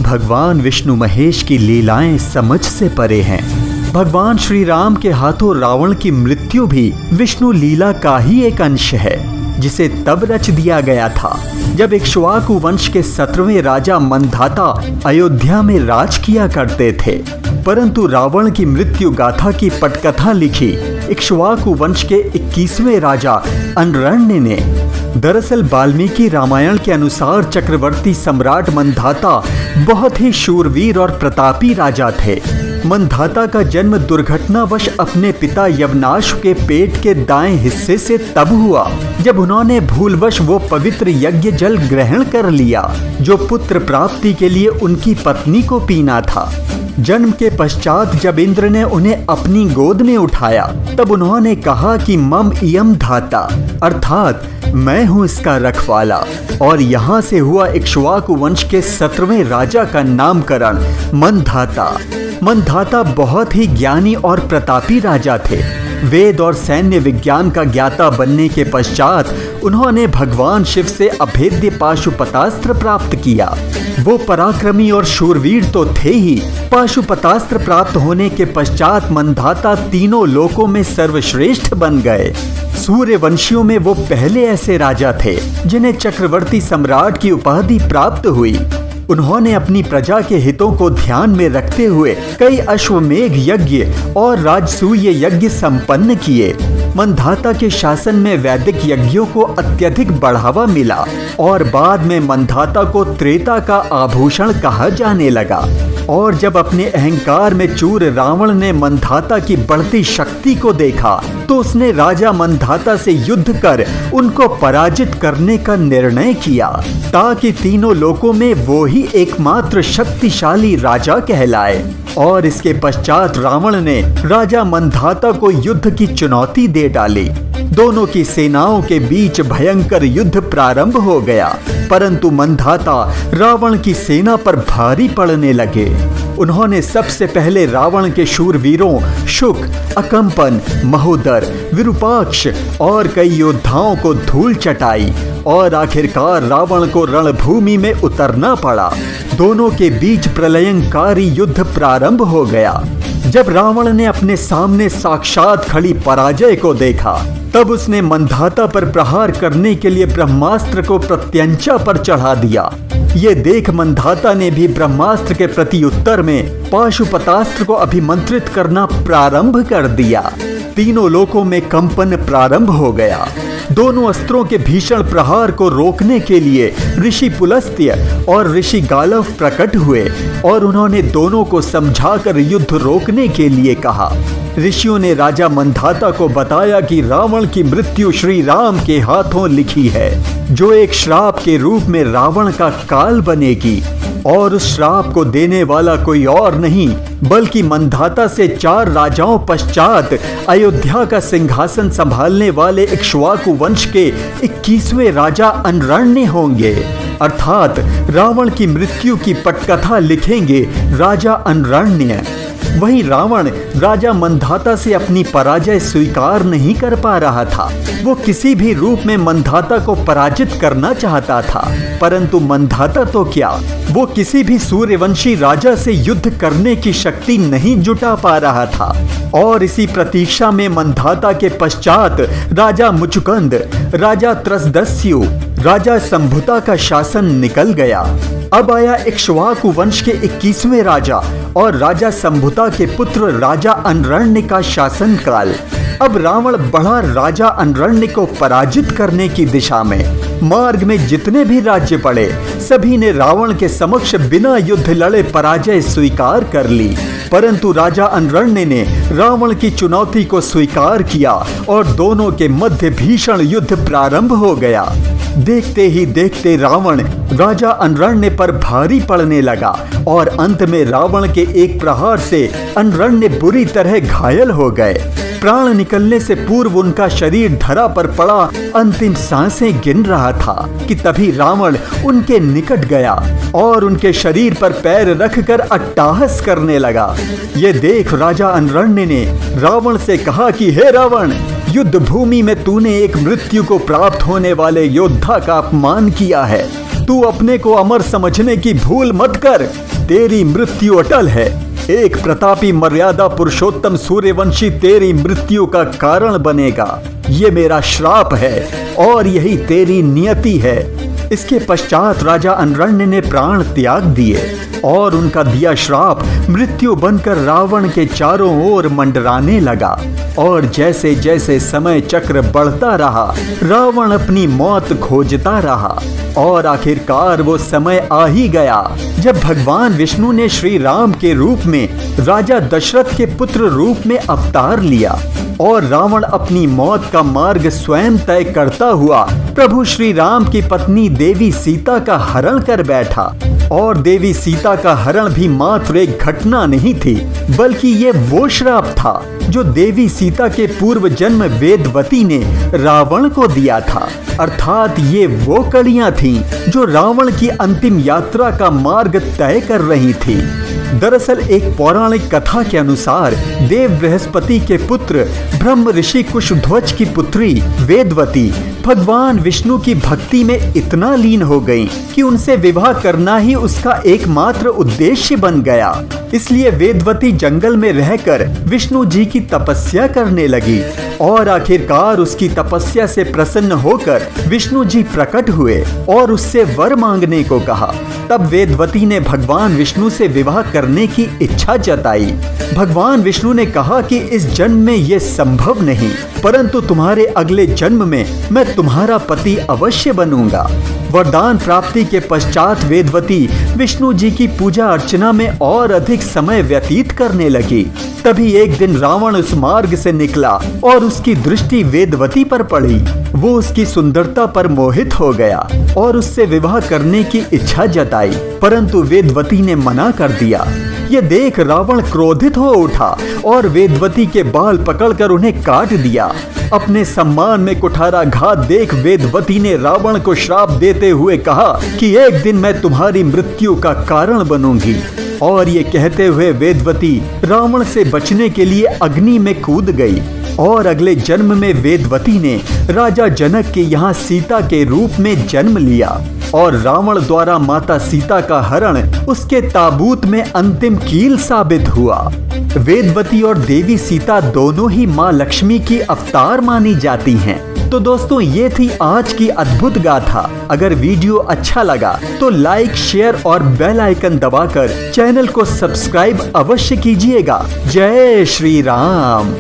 भगवान विष्णु महेश की लीलाएं समझ से परे हैं। भगवान श्री राम के हाथों रावण की मृत्यु भी विष्णु लीला का ही एक अंश है, जिसे तब रच दिया गया था जब इक्ष्वाकु वंश के 17वें राजा मंधाता अयोध्या में राज किया करते थे। परंतु रावण की मृत्यु गाथा की पटकथा लिखी इक्ष्वाकु वंश के 21वें राजा अनरण्य ने। दरअसल वाल्मीकि रामायण के अनुसार चक्रवर्ती सम्राट मंधाता बहुत ही शूरवीर और प्रतापी राजा थे। मंधाता का जन्म दुर्घटनावश अपने पिता यवनाश के पेट के दाएं हिस्से से तब हुआ जब उन्होंने भूलवश वो पवित्र यज्ञ जल ग्रहण कर लिया जो पुत्र प्राप्ति के लिए उनकी पत्नी को पीना था। जन्म के पश्चात जब इंद्र ने उन्हें अपनी गोद में उठाया तब उन्होंने कहा कि मम इयम धाता, अर्थात मैं हूँ इसका रखवाला। और यहाँ से हुआ इक्ष्वाकु वंश के 17वें राजा का नामकरण मंधाता। मंधाता बहुत ही ज्ञानी और प्रतापी राजा थे। वेद और सैन्य विज्ञान का ज्ञाता बनने के पश्चात उन्होंने भगवान शिव से अभेद्य पाशुपतास्त्र प्राप्त किया। वो पराक्रमी और शूरवीर तो थे ही, पाशुपतास्त्र प्राप्त होने के पश्चात मंधाता तीनों लोकों में सर्वश्रेष्ठ बन गए। सूर्यवंशियों में वो पहले ऐसे राजा थे जिन्हें चक्रवर्ती सम्राट की उपाधि प्राप्त हुई। उन्होंने अपनी प्रजा के हितों को ध्यान में रखते हुए कई अश्वमेघ यज्ञ और राजसूय यज्ञ संपन्न किए। मंधाता के शासन में वैदिक यज्ञों को अत्यधिक बढ़ावा मिला और बाद में मंधाता को त्रेता का आभूषण कहा जाने लगा। और जब अपने अहंकार में चूर रावण ने मंधाता की बढ़ती शक्ति को देखा तो उसने राजा मंधाता से युद्ध कर उनको पराजित करने का निर्णय किया ताकि तीनों लोकों में वो ही एकमात्र शक्तिशाली राजा कहलाए। और इसके पश्चात रावण ने राजा मंधाता को युद्ध की चुनौती दे डाली। दोनों की सेनाओं के बीच भयंकर युद्ध प्रारंभ हो गया, परंतु मंधाता रावण की सेना पर भारी पड़ने लगे। उन्होंने सबसे पहले रावण के शूरवीरों शुक, अकंपन, महोदर, विरूपाक्ष और कई योद्धाओं को धूल चटाई और आखिरकार रावण को रणभूमि में उतरना पड़ा। दोनों के बीच प्रलयंकारी युद्ध प्रारंभ हो गया। जब रावण ने अपने सामने साक्षात खड़ी पराजय को देखा तब उसने मंधाता पर प्रहार करने के लिए ब्रह्मास्त्र को प्रत्यंचा पर चढ़ा दिया। ये देख मंधाता ने भी ब्रह्मास्त्र के प्रति उत्तर में पाशुपतास्त्र को अभिमंत्रित करना प्रारंभ कर दिया। तीनों लोकों में कंपन प्रारंभ हो गया। दोनों अस्त्रों के भीषण प्रहार को रोकने के लिए ऋषि पुलस्त्य और ऋषि गालव प्रकट हुए और उन्होंने दोनों को समझाकर युद्ध रोकने के लिए कहा। ऋषियों ने राजा मंधाता को बताया कि रावण की मृत्यु श्री राम के हाथों लिखी है, जो एक श्राप के रूप में रावण का काल बनेगी और उस श्राप को देने वाला कोई और नहीं बल्कि मंधाता से 4 राजाओं पश्चात अयोध्या का सिंहासन संभालने वाले इक्ष्वाकु वंश के 21वें राजा अनरण्य होंगे। अर्थात रावण की मृत्यु की पटकथा लिखेंगे राजा अनरण्य। वहीं रावण राजा मंधाता से अपनी पराजय स्वीकार नहीं कर पा रहा था। वो किसी भी रूप में मंधाता को पराजित करना चाहता था, परंतु मंधाता तो क्या, वो किसी भी सूर्यवंशी राजा से युद्ध करने की शक्ति नहीं जुटा पा रहा था। और इसी प्रतीक्षा में मंधाता के पश्चात राजा मुचुकंद, राजा त्रसदस्यु, राजा संभुता का शासन निकल गया। अब आया इक्ष्वाकु वंश के 21वें राजा और राजा संभुता के पुत्र राजा अनरण्य का शासन काल। अब रावण बढ़ा राजा अनरण्य को पराजित करने की दिशा में। मार्ग में जितने भी राज्य पड़े सभी ने रावण के समक्ष बिना युद्ध लड़े पराजय स्वीकार कर ली, परंतु राजा अनरण्य ने रावण की चुनौती को स्वीकार किया और दोनों के मध्य भीषण युद्ध प्रारंभ हो गया। देखते ही देखते रावण राजा अनरण्य पर भारी पड़ने लगा और अंत में रावण के एक प्रहार से अनरण्य बुरी तरह घायल हो गए। प्राण निकलने से पूर्व उनका शरीर धरा पर पड़ा अंतिम सांसें गिन रहा था कि तभी रावण उनके निकट गया और उनके शरीर पर पैर रखकर अट्टहास करने लगा। ये देख राजा अनरण्य ने रावण से कहा कि हे रावण, युद्ध भूमि में तूने एक मृत्यु को प्राप्त होने वाले योद्धा का अपमान किया है। तू अपने को अमर समझने की भूल मत कर, तेरी मृत्यु अटल है। एक प्रतापी मर्यादा पुरुषोत्तम सूर्यवंशी तेरी मृत्यु का कारण बनेगा। ये मेरा श्राप है और यही तेरी नियति है। इसके पश्चात राजा अनरण्य ने प्राण त्याग दिए और उनका दिया श्राप मृत्यु बनकर रावण के चारों ओर मंडराने लगा। और जैसे जैसे समय चक्र बढ़ता रहा, रावण अपनी मौत खोजता रहा और आखिरकार वो समय आ ही गया जब भगवान विष्णु ने श्री राम के रूप में राजा दशरथ के पुत्र रूप में अवतार लिया और रावण अपनी मौत का मार्ग स्वयं तय करता हुआ प्रभु श्री राम की पत्नी देवी सीता का हरण कर बैठा। और देवी सीता का हरण भी मात्र एक घटना नहीं थी, बल्कि ये वो श्राप था जो देवी सीता के पूर्व जन्म वेदवती ने रावण को दिया था। अर्थात ये वो कड़ियां थीं जो रावण की अंतिम यात्रा का मार्ग तय कर रही थी। दरअसल एक पौराणिक कथा के अनुसार देव बृहस्पति के पुत्र ब्रह्म ऋषि कुशध्वज की पुत्री वेदवती भगवान विष्णु की भक्ति में इतना लीन हो गई कि उनसे विवाह करना ही उसका एकमात्र उद्देश्य बन गया। इसलिए वेदवती जंगल में रहकर विष्णु जी की तपस्या करने लगी और आखिरकार उसकी तपस्या से प्रसन्न होकर विष्णु जी प्रकट हुए और उससे वर मांगने को कहा। तब वेदवती ने भगवान विष्णु से विवाह करने की इच्छा जताई। भगवान विष्णु ने कहा कि इस जन्म में यह संभव नहीं, परंतु तुम्हारे अगले जन्म में मैं तुम्हारा पति अवश्य बनूंगा। वरदान प्राप्ति के पश्चात वेदवती विष्णु जी की पूजा अर्चना में और अधिक समय व्यतीत करने लगी। तभी एक दिन रावण उस मार्ग से निकला और उसकी दृष्टि वेदवती पर पड़ी। वो उसकी सुंदरता पर मोहित हो गया और उससे विवाह करने की इच्छा जताई, परंतु वेदवती ने मना कर दिया। ये देख रावण क्रोधित हो उठा और वेदवती के बाल पकड़कर उन्हें काट दिया। अपने सम्मान में कुठारा घात देख वेदवती ने रावण को श्राप देते हुए कहा कि एक दिन मैं तुम्हारी मृत्यु का कारण बनूंगी। और ये कहते हुए वेदवती रावण से बचने के लिए अग्नि में कूद गई और अगले जन्म में वेदवती ने राजा जनक के यहाँ सीता के रूप में जन्म लिया और रावण द्वारा माता सीता का हरण उसके ताबूत में अंतिम कील साबित हुआ। वेदवती और देवी सीता दोनों ही माँ लक्ष्मी की अवतार मानी जाती हैं। तो दोस्तों, ये थी आज की अद्भुत गाथा। अगर वीडियो अच्छा लगा तो लाइक, शेयर और बेल आइकन दबाकर चैनल को सब्सक्राइब अवश्य कीजिएगा। जय श्री राम।